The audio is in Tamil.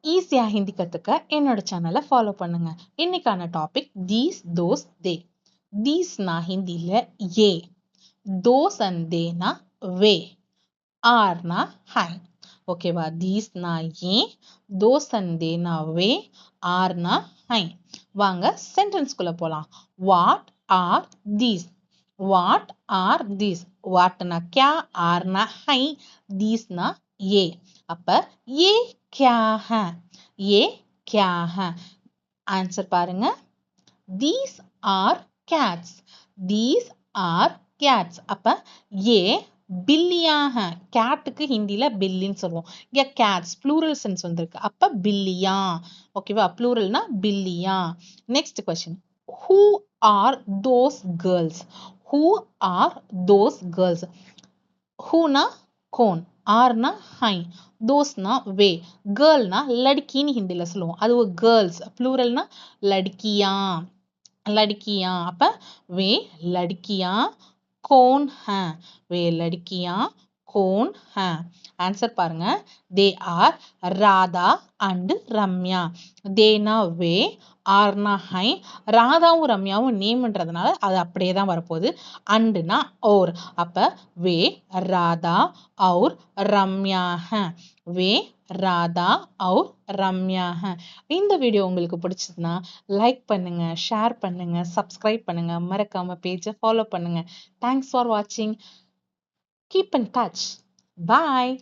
ஈஸியா ஹிந்தி கத்துக்க என்னோட சேனலை ஃபாலோ பண்ணுங்க. இன்னைக்கான டாபிக் தீஸ் தோஸ் தே. தீஸ்னா ஹிந்தில ஏ, தோஸ் அண்ட் தேனா வே, ஆர்னா ஹை. ஓகேவா? தீஸ்னா ஏ, தோஸ் அண்ட் தேனா வே, ஆர்னா ஹை. வாங்க சென்டென்ஸ்குள்ள போலாம். What are these? What are these? வாட்னா क्या, ஆர்னா ஹை, தீஸ்னா ஏ. அப்ப ये क्या है? ये क्या है? आंसर பாருங்க. These are cats. These are cats. அப்ப ये बिल्लियां हैं. கேட்டுக்கு ஹிந்தில பில்லின்னு சொல்லுவோம். இங்க cats plural sense வந்திருக்கு. அப்ப பில்லியா. ஓகேவா? pluralனா பில்லியா. Next question. Who are those girls? Who are those girls? Who-na कौन, ஆர்னா ஹை, தோஸ்னா வே, கேர்ள்னா லடுக்கின்னு ஹிந்தில சொல்லுவோம். அது ஒரு கேர்ள்ஸ், ப்ளூரல்னா லடுக்கியா. लड़कियां. அப்ப वे लड़कियां कौन हैं? वे लड़कियां कौन हैं? आंसर பாருங்க. they are Radha and Ramya. தேனா வே, ஆர்னா ஹை. ராதாவும் ரம்யாவும் நேம்ன்றதுனால அது அப்படியே தான் வரப்போகுது. அண்டுனா ஓர். அப்ப வே ராதா और ரம்யா हैं. வே ராதா और ரம்யா हैं. இந்த வீடியோ உங்களுக்கு பிடிச்சதுன்னா லைக் பண்ணுங்க, ஷேர் பண்ணுங்க, சப்ஸ்கிரைப் பண்ணுங்க, மறக்காம பேஜை ஃபாலோ பண்ணுங்க. தேங்க்ஸ் ஃபார் வாட்சிங். Keep in touch. பாய்.